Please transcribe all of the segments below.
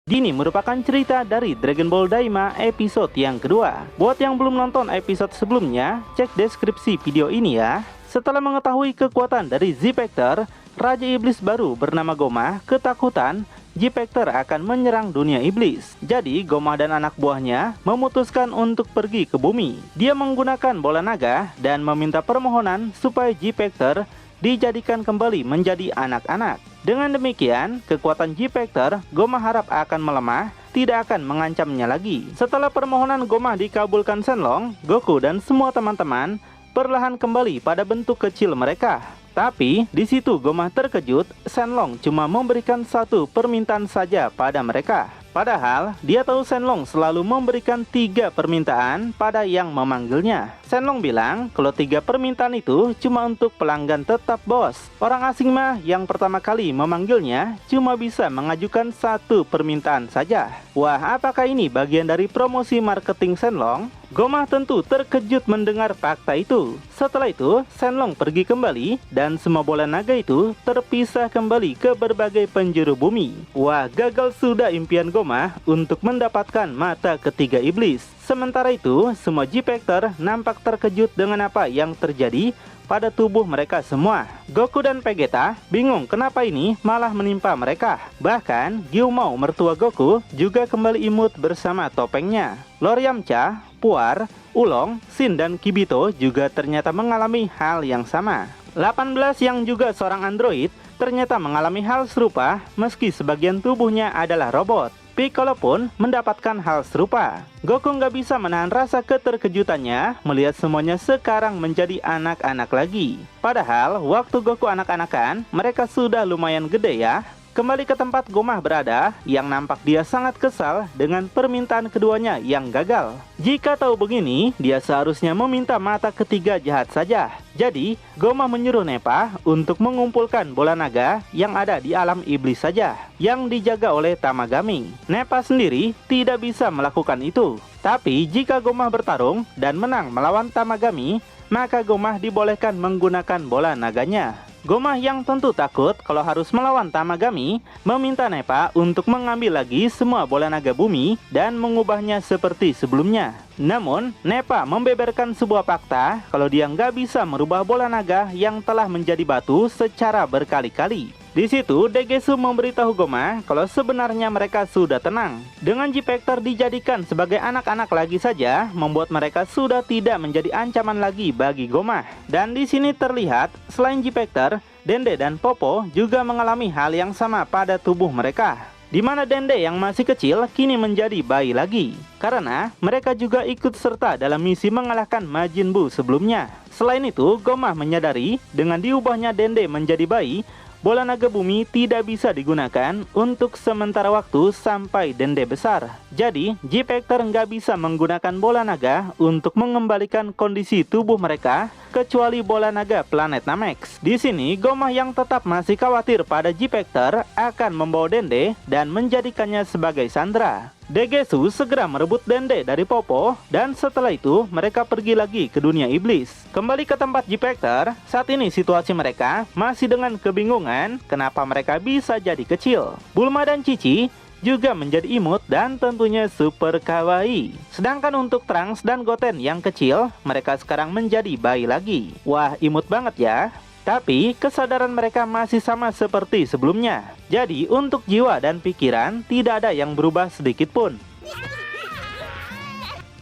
Ini merupakan cerita dari Dragon Ball Daima episode yang kedua. Buat yang belum nonton episode sebelumnya, cek deskripsi video ini ya. Setelah mengetahui kekuatan dari Z-Factor, Raja Iblis baru bernama Goma ketakutan Z-Factor akan menyerang dunia iblis. Jadi Goma dan anak buahnya memutuskan untuk pergi ke bumi. Dia menggunakan bola naga dan meminta permohonan supaya Z-Factor dijadikan kembali menjadi anak-anak. Dengan demikian, kekuatan Z-Factor Goma harap akan melemah, tidak akan mengancamnya lagi. Setelah permohonan Goma dikabulkan Shenlong, Goku dan semua teman-teman perlahan kembali pada bentuk kecil mereka. Tapi di situ Goma terkejut, Shenlong cuma memberikan satu permintaan saja pada mereka. Padahal dia tahu Shenlong selalu memberikan 3 permintaan pada yang memanggilnya. Shenlong bilang kalau 3 permintaan itu cuma untuk pelanggan tetap bos. Orang asing mah yang pertama kali memanggilnya cuma bisa mengajukan 1 permintaan saja. Wah, apakah ini bagian dari promosi marketing Shenlong? Goma tentu terkejut mendengar fakta itu. Setelah itu, Shenlong pergi kembali dan semua bola naga itu terpisah kembali ke berbagai penjuru bumi. Wah, gagal sudah impian Goma untuk mendapatkan mata ketiga iblis. Sementara itu, semua Z-Factor nampak terkejut dengan apa yang terjadi pada tubuh mereka semua. Goku dan Vegeta bingung kenapa ini malah menimpa mereka. Bahkan, Gyumao mertua Goku juga kembali imut bersama topengnya. Lord Yamcha, Puar, Ulong, Shin dan Kibito juga ternyata mengalami hal yang sama. 18 yang juga seorang android ternyata mengalami hal serupa meski sebagian tubuhnya adalah robot. Piccolo pun mendapatkan hal serupa. Goku nggak bisa menahan rasa keterkejutannya melihat semuanya sekarang menjadi anak-anak lagi. Padahal waktu Goku anak-anakan mereka sudah lumayan gede ya. Kembali ke tempat Goma berada, yang nampak dia sangat kesal dengan permintaan keduanya yang gagal. Jika tahu begini, dia seharusnya meminta mata ketiga jahat saja. Jadi, Goma menyuruh Neppa untuk mengumpulkan bola naga yang ada di alam iblis saja, yang dijaga oleh Tamagami. Neppa sendiri tidak bisa melakukan itu. Tapi, jika Goma bertarung dan menang melawan Tamagami, maka Goma dibolehkan menggunakan bola naganya. Goma yang tentu takut kalau harus melawan Tamagami meminta Neppa untuk mengambil lagi semua bola naga bumi dan mengubahnya seperti sebelumnya. Namun, Neppa membeberkan sebuah fakta kalau dia nggak bisa merubah bola naga yang telah menjadi batu secara berkali-kali. Di situ, Degesu memberitahu Goma kalau sebenarnya mereka sudah tenang. Dengan Z-Factor dijadikan sebagai anak-anak lagi saja, membuat mereka sudah tidak menjadi ancaman lagi bagi Goma. Dan di sini terlihat, selain Z-Factor, Dende dan Popo juga mengalami hal yang sama pada tubuh mereka. Di mana Dende yang masih kecil kini menjadi bayi lagi. Karena mereka juga ikut serta dalam misi mengalahkan Majin Buu sebelumnya. Selain itu, Goma menyadari dengan diubahnya Dende menjadi bayi, bola naga bumi tidak bisa digunakan untuk sementara waktu sampai Dende besar. Jadi, Z-Factor nggak bisa menggunakan bola naga untuk mengembalikan kondisi tubuh mereka kecuali bola naga planet Namek. Di sini, Goma yang tetap masih khawatir pada Z-Factor akan membawa Dende dan menjadikannya sebagai sandera. Degesu segera merebut Dende dari Popo dan setelah itu mereka pergi lagi ke dunia iblis. Kembali ke tempat Z-Factor, saat ini situasi mereka masih dengan kebingungan kenapa mereka bisa jadi kecil. Bulma dan Cici juga menjadi imut dan tentunya super kawaii. Sedangkan untuk Trunks dan Goten yang kecil, mereka sekarang menjadi bayi lagi. Wah, imut banget ya. Tapi kesadaran mereka masih sama seperti sebelumnya. Jadi untuk jiwa dan pikiran tidak ada yang berubah sedikit pun.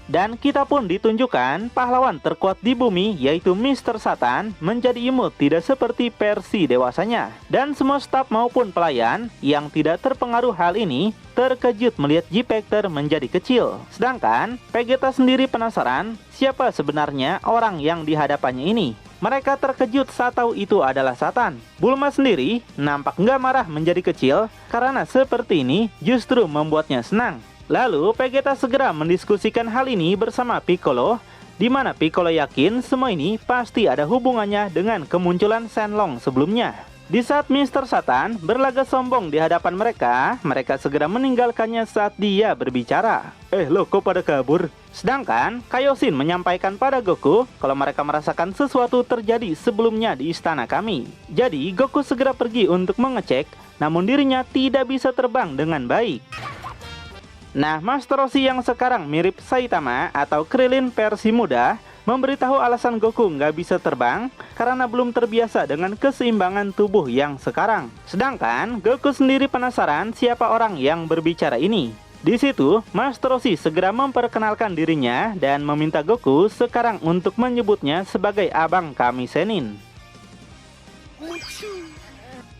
Dan kita pun ditunjukkan pahlawan terkuat di bumi yaitu Mr. Satan menjadi imut tidak seperti versi dewasanya. Dan semua staf maupun pelayan yang tidak terpengaruh hal ini terkejut melihat Z-Factor menjadi kecil. Sedangkan Vegeta sendiri penasaran siapa sebenarnya orang yang di hadapannya ini. Mereka terkejut saat tahu itu adalah Satan. Bulma sendiri nampak nggak marah menjadi kecil karena seperti ini justru membuatnya senang. Lalu Vegeta segera mendiskusikan hal ini bersama Piccolo, di mana Piccolo yakin semua ini pasti ada hubungannya dengan kemunculan Shenlong sebelumnya. Di saat Mr. Satan berlagak sombong di hadapan mereka, mereka segera meninggalkannya saat dia berbicara. Lo kok pada kabur? Sedangkan Kaioshin menyampaikan pada Goku kalau mereka merasakan sesuatu terjadi sebelumnya di istana kami. Jadi Goku segera pergi untuk mengecek, namun dirinya tidak bisa terbang dengan baik. Nah, Master Roshi yang sekarang mirip Saitama atau Krillin versi muda memberitahu alasan Goku nggak bisa terbang karena belum terbiasa dengan keseimbangan tubuh yang sekarang. Sedangkan Goku sendiri penasaran siapa orang yang berbicara ini. Di situ, Master Roshi segera memperkenalkan dirinya dan meminta Goku sekarang untuk menyebutnya sebagai Abang Kami Sennin.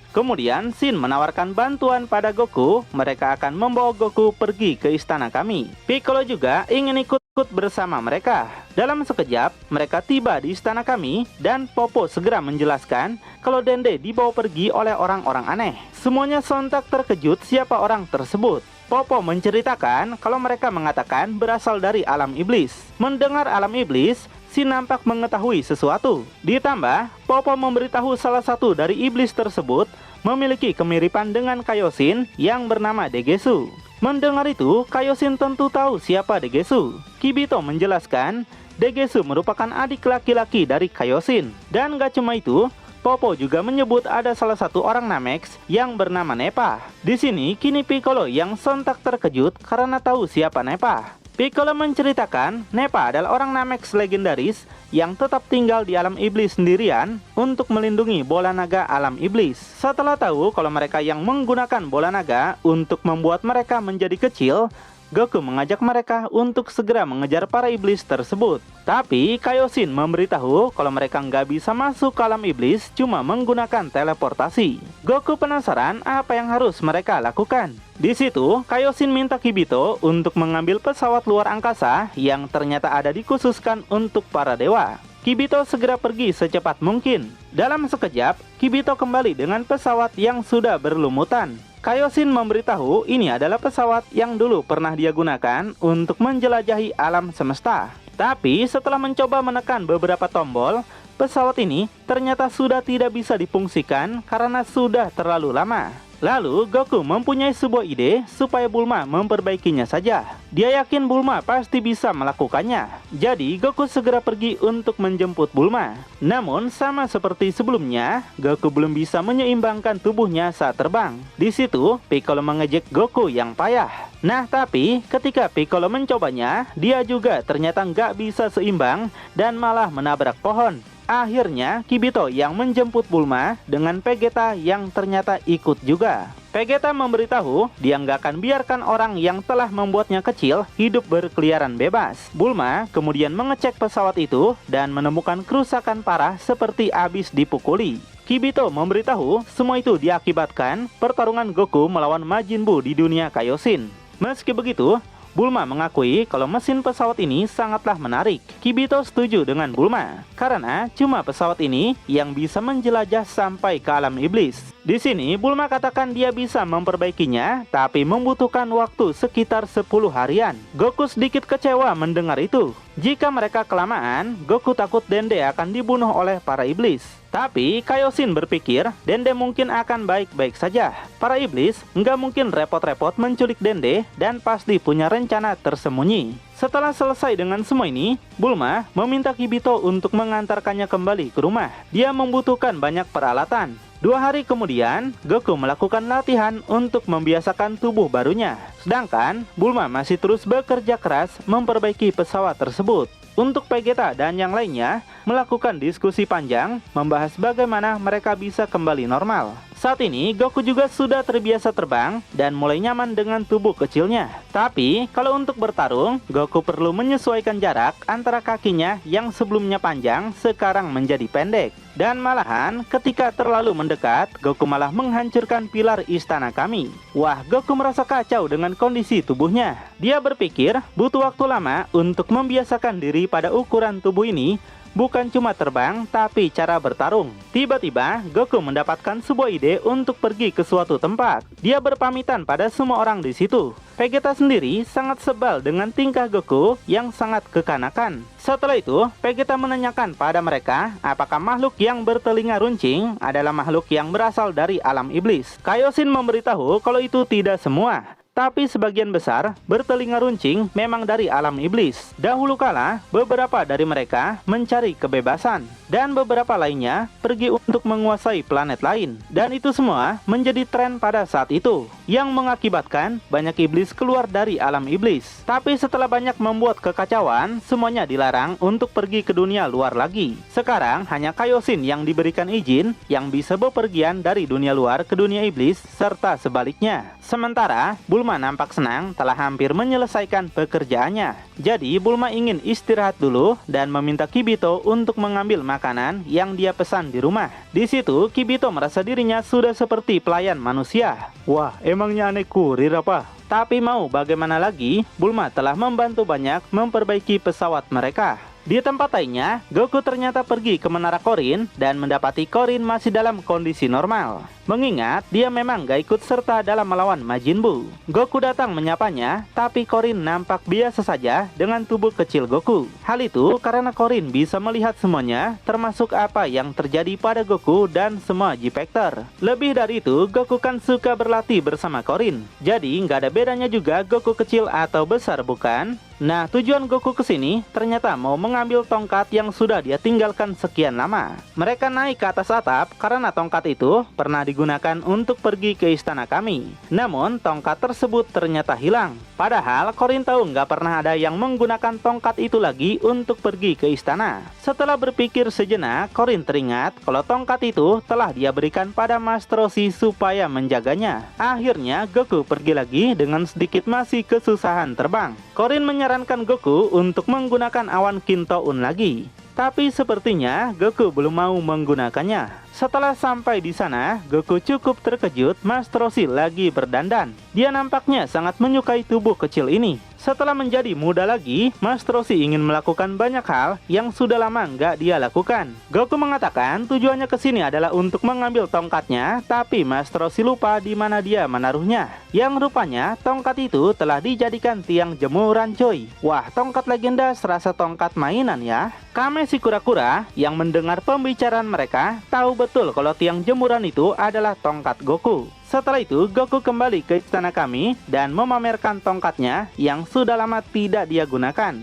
Kemudian Shin menawarkan bantuan pada Goku. Mereka akan membawa Goku pergi ke istana kami. Piccolo juga ingin ikut bersama mereka. Dalam sekejap, mereka tiba di istana kami dan Popo segera menjelaskan kalau Dende dibawa pergi oleh orang-orang aneh. Semuanya sontak terkejut siapa orang tersebut. Popo menceritakan kalau mereka mengatakan berasal dari alam iblis. Mendengar alam iblis, Shin nampak mengetahui sesuatu. Ditambah, Popo memberitahu salah satu dari iblis tersebut memiliki kemiripan dengan Kaioshin yang bernama Degesu. Mendengar itu, Kaioshin tentu tahu siapa Degesu. Kibito menjelaskan, Degesu merupakan adik laki-laki dari Kaioshin. Dan gak cuma itu, Popo juga menyebut ada salah satu orang Namex yang bernama Nepa. Di sini, kini Piccolo yang sontak terkejut karena tahu siapa Nepa. Piccolo menceritakan Nepa adalah orang Namex legendaris yang tetap tinggal di alam iblis sendirian untuk melindungi bola naga alam iblis. Setelah tahu kalau mereka yang menggunakan bola naga untuk membuat mereka menjadi kecil, Goku mengajak mereka untuk segera mengejar para iblis tersebut. Tapi Kaioshin memberitahu kalau mereka nggak bisa masuk ke alam iblis cuma menggunakan teleportasi. Goku penasaran apa yang harus mereka lakukan. Di situ, Kaioshin minta Kibito untuk mengambil pesawat luar angkasa yang ternyata ada dikhususkan untuk para dewa. Kibito segera pergi secepat mungkin. Dalam sekejap, Kibito kembali dengan pesawat yang sudah berlumutan. Kaioshin memberitahu ini adalah pesawat yang dulu pernah dia gunakan untuk menjelajahi alam semesta. Tapi setelah mencoba menekan beberapa tombol, pesawat ini ternyata sudah tidak bisa difungsikan karena sudah terlalu lama. Lalu Goku mempunyai sebuah ide supaya Bulma memperbaikinya saja. Dia yakin Bulma pasti bisa melakukannya. Jadi Goku segera pergi untuk menjemput Bulma. Namun sama seperti sebelumnya, Goku belum bisa menyeimbangkan tubuhnya saat terbang. Di situ Piccolo mengejek Goku yang payah. Nah tapi ketika Piccolo mencobanya, dia juga ternyata nggak bisa seimbang dan malah menabrak pohon. Akhirnya Kibito yang menjemput Bulma dengan Vegeta yang ternyata ikut juga. Vegeta memberitahu dia nggak akan biarkan orang yang telah membuatnya kecil hidup berkeliaran bebas. Bulma kemudian mengecek pesawat itu dan menemukan kerusakan parah seperti habis dipukuli. Kibito memberitahu semua itu diakibatkan pertarungan Goku melawan Majin Buu di dunia Kaioshin. Meski begitu, Bulma mengakui kalau mesin pesawat ini sangatlah menarik. Kibito setuju dengan Bulma karena cuma pesawat ini yang bisa menjelajah sampai ke alam iblis. Di sini Bulma katakan dia bisa memperbaikinya tapi membutuhkan waktu sekitar 10 harian. Goku sedikit kecewa mendengar itu. Jika mereka kelamaan, Goku takut Dende akan dibunuh oleh para iblis. Tapi Kaioshin berpikir Dende mungkin akan baik-baik saja. Para iblis nggak mungkin repot-repot menculik Dende dan pasti punya rencana tersembunyi. Setelah selesai dengan semua ini, Bulma meminta Kibito untuk mengantarkannya kembali ke rumah. Dia membutuhkan banyak peralatan. 2 hari kemudian, Goku melakukan latihan untuk membiasakan tubuh barunya. Sedangkan Bulma masih terus bekerja keras memperbaiki pesawat tersebut. Untuk Vegeta dan yang lainnya melakukan diskusi panjang membahas bagaimana mereka bisa kembali normal. Saat ini Goku juga sudah terbiasa terbang dan mulai nyaman dengan tubuh kecilnya. Tapi kalau untuk bertarung, Goku perlu menyesuaikan jarak antara kakinya yang sebelumnya panjang sekarang menjadi pendek. Dan malahan ketika terlalu mendekat, Goku malah menghancurkan pilar istana kami. Wah, Goku merasa kacau dengan kondisi tubuhnya. Dia berpikir butuh waktu lama untuk membiasakan diri pada ukuran tubuh ini. Bukan cuma terbang, tapi cara bertarung. Tiba-tiba, Goku mendapatkan sebuah ide untuk pergi ke suatu tempat. Dia berpamitan pada semua orang di situ. Vegeta sendiri sangat sebal dengan tingkah Goku yang sangat kekanakan. Setelah itu, Vegeta menanyakan pada mereka apakah makhluk yang bertelinga runcing adalah makhluk yang berasal dari alam iblis. Kaioshin memberitahu kalau itu tidak semua. tapi sebagian besar bertelinga runcing memang dari alam iblis. Dahulu kala, beberapa dari mereka mencari kebebasan, dan beberapa lainnya pergi untuk menguasai planet lain. Dan itu semua menjadi tren pada saat itu, yang mengakibatkan banyak iblis keluar dari alam iblis. Tapi setelah banyak membuat kekacauan, semuanya dilarang untuk pergi ke dunia luar lagi. Sekarang hanya Kaioshin yang diberikan izin yang bisa bepergian dari dunia luar ke dunia iblis, serta sebaliknya. Sementara Bulma nampak senang telah hampir menyelesaikan pekerjaannya. Jadi Bulma ingin istirahat dulu dan meminta Kibito untuk mengambil makanan yang dia pesan di rumah. Di situ Kibito merasa dirinya sudah seperti pelayan manusia. Wah, emangnya aneh kurir apa? Tapi mau bagaimana lagi, Bulma telah membantu banyak memperbaiki pesawat mereka. Di tempat lainnya, Goku ternyata pergi ke Menara Korin dan mendapati Korin masih dalam kondisi normal. Mengingat dia memang gak ikut serta dalam melawan Majin Buu. Goku datang menyapanya, tapi Korin nampak biasa saja dengan tubuh kecil Goku. Hal itu karena Korin bisa melihat semuanya, termasuk apa yang terjadi pada Goku dan semua G-Factor. Lebih dari itu, Goku kan suka berlatih bersama Korin. Jadi gak ada bedanya juga Goku kecil atau besar, bukan? Nah, tujuan Goku kesini ternyata mau mengambil tongkat yang sudah dia tinggalkan sekian lama. Mereka naik ke atas atap karena tongkat itu pernah digunakan untuk pergi ke istana kami. Namun, tongkat tersebut ternyata hilang. Padahal, Korin tahu nggak pernah ada yang menggunakan tongkat itu lagi untuk pergi ke istana. Setelah berpikir sejenak, Korin teringat kalau tongkat itu telah dia berikan pada Master Roshi supaya menjaganya. Akhirnya, Goku pergi lagi dengan sedikit masih kesusahan terbang. Korin menyarankan Goku untuk menggunakan awan Kinto-un lagi. Tapi sepertinya Goku belum mau menggunakannya. Setelah sampai di sana, Goku cukup terkejut Master Roshi lagi berdandan. Dia nampaknya sangat menyukai tubuh kecil ini. Setelah menjadi muda lagi, Master Roshi ingin melakukan banyak hal yang sudah lama nggak dia lakukan. Goku mengatakan tujuannya ke sini adalah untuk mengambil tongkatnya, tapi Master Roshi lupa di mana dia menaruhnya. Yang rupanya tongkat itu telah dijadikan tiang jemuran, coy. Wah, tongkat legenda serasa tongkat mainan ya. Kame si kura-kura yang mendengar pembicaraan mereka tahu betul kalau tiang jemuran itu adalah tongkat Goku. Setelah itu, Goku kembali ke istana kami dan memamerkan tongkatnya yang sudah lama tidak dia gunakan.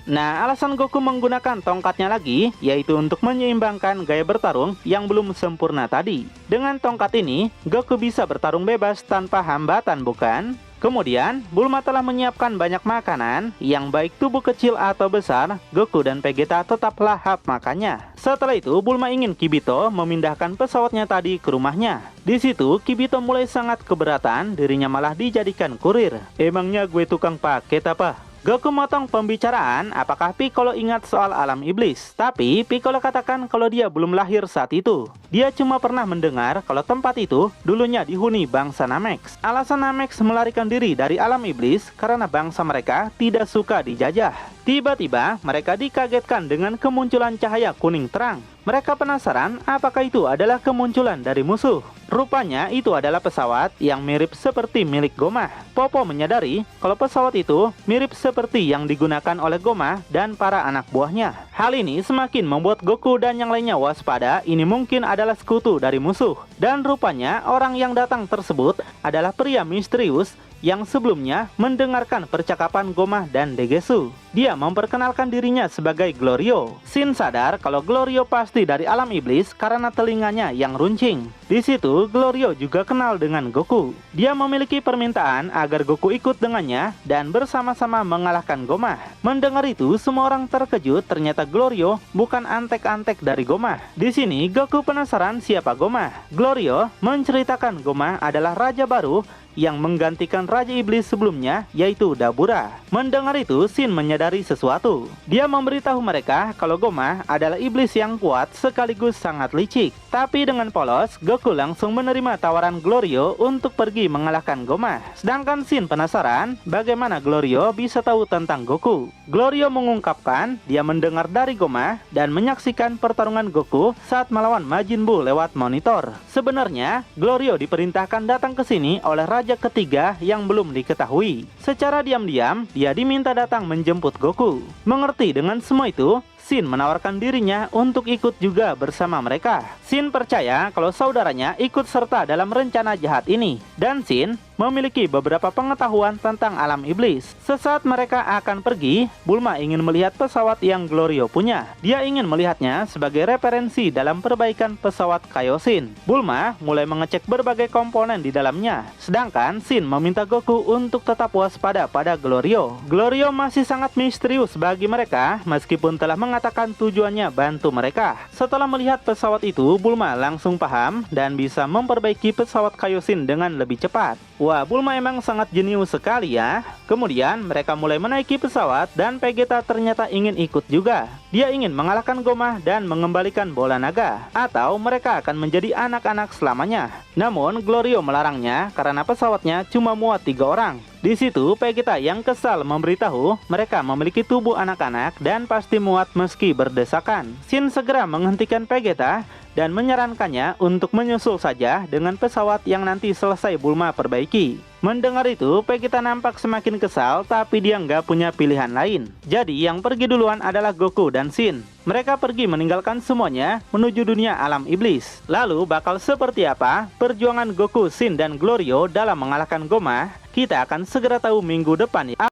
Nah, alasan Goku menggunakan tongkatnya lagi yaitu untuk menyeimbangkan gaya bertarung yang belum sempurna tadi. Dengan tongkat ini, Goku bisa bertarung bebas tanpa hambatan, bukan? Kemudian, Bulma telah menyiapkan banyak makanan yang baik tubuh kecil atau besar, Goku dan Vegeta tetap lahap makannya. Setelah itu, Bulma ingin Kibito memindahkan pesawatnya tadi ke rumahnya. Di situ, Kibito mulai sangat keberatan, dirinya malah dijadikan kurir. Emangnya gue tukang paket apa? Goku motong pembicaraan apakah Piccolo ingat soal alam iblis. Tapi Piccolo katakan kalau dia belum lahir saat itu. Dia cuma pernah mendengar kalau tempat itu dulunya dihuni bangsa Namex. Alasan Namex melarikan diri dari alam iblis karena bangsa mereka tidak suka dijajah. Tiba-tiba mereka dikagetkan dengan kemunculan cahaya kuning terang. Mereka penasaran apakah itu adalah kemunculan dari musuh. Rupanya itu adalah pesawat yang mirip seperti milik Goma. Popo menyadari kalau pesawat itu mirip seperti yang digunakan oleh Goma dan para anak buahnya. Hal ini semakin membuat Goku dan yang lainnya waspada, ini mungkin adalah sekutu dari musuh. Dan rupanya orang yang datang tersebut adalah pria misterius yang sebelumnya mendengarkan percakapan Goma dan Degesu. Dia memperkenalkan dirinya sebagai Glorio. Shin sadar kalau Glorio pasti dari alam iblis karena telinganya yang runcing. Di situ Glorio juga kenal dengan Goku. Dia memiliki permintaan agar Goku ikut dengannya dan bersama-sama mengalahkan Goma. Mendengar itu semua orang terkejut, ternyata Glorio bukan antek-antek dari Goma. Di sini Goku penasaran siapa Goma. Glorio menceritakan Goma adalah raja baru yang menggantikan Raja Iblis sebelumnya, yaitu Dabura. Mendengar itu, Shin menyadari sesuatu. Dia memberitahu mereka kalau Goma adalah iblis yang kuat sekaligus sangat licik. Tapi dengan polos, Goku langsung menerima tawaran Glorio untuk pergi mengalahkan Goma. Sedangkan Shin penasaran bagaimana Glorio bisa tahu tentang Goku. Glorio mengungkapkan dia mendengar dari Goma dan menyaksikan pertarungan Goku saat melawan Majin Buu lewat monitor. Sebenarnya, Glorio diperintahkan datang ke sini oleh Raja ketiga yang belum diketahui. Secara diam-diam, dia diminta datang menjemput Goku. Mengerti dengan semua itu, Shin menawarkan dirinya untuk ikut juga bersama mereka. Shin percaya kalau saudaranya ikut serta dalam rencana jahat ini, dan Shin memiliki beberapa pengetahuan tentang alam iblis. Sesaat mereka akan pergi, Bulma ingin melihat pesawat yang Glorio punya. Dia ingin melihatnya sebagai referensi dalam perbaikan pesawat Kaioshin. Bulma mulai mengecek berbagai komponen di dalamnya, sedangkan Shin meminta Goku untuk tetap waspada pada Glorio. Glorio masih sangat misterius bagi mereka, meskipun telah mengatakan tujuannya bantu mereka. Setelah melihat pesawat itu, Bulma langsung paham dan bisa memperbaiki pesawat Kaioshin dengan lebih cepat. Wah, Bulma emang sangat jenius sekali ya. Kemudian mereka mulai menaiki pesawat dan Vegeta ternyata ingin ikut juga. Dia ingin mengalahkan Goma dan mengembalikan bola naga, atau mereka akan menjadi anak-anak selamanya. Namun Glorio melarangnya karena pesawatnya cuma muat 3 orang. Di situ Vegeta yang kesal memberitahu mereka memiliki tubuh anak-anak dan pasti muat meski berdesakan. Shin segera menghentikan Vegeta dan menyarankannya untuk menyusul saja dengan pesawat yang nanti selesai Bulma perbaiki. Mendengar itu, Vegeta nampak semakin kesal, tapi dia nggak punya pilihan lain. Jadi yang pergi duluan adalah Goku dan Shin. Mereka pergi meninggalkan semuanya menuju dunia alam iblis. Lalu bakal seperti apa perjuangan Goku, Shin, dan Glorio dalam mengalahkan Goma? Kita akan segera tahu minggu depan ya.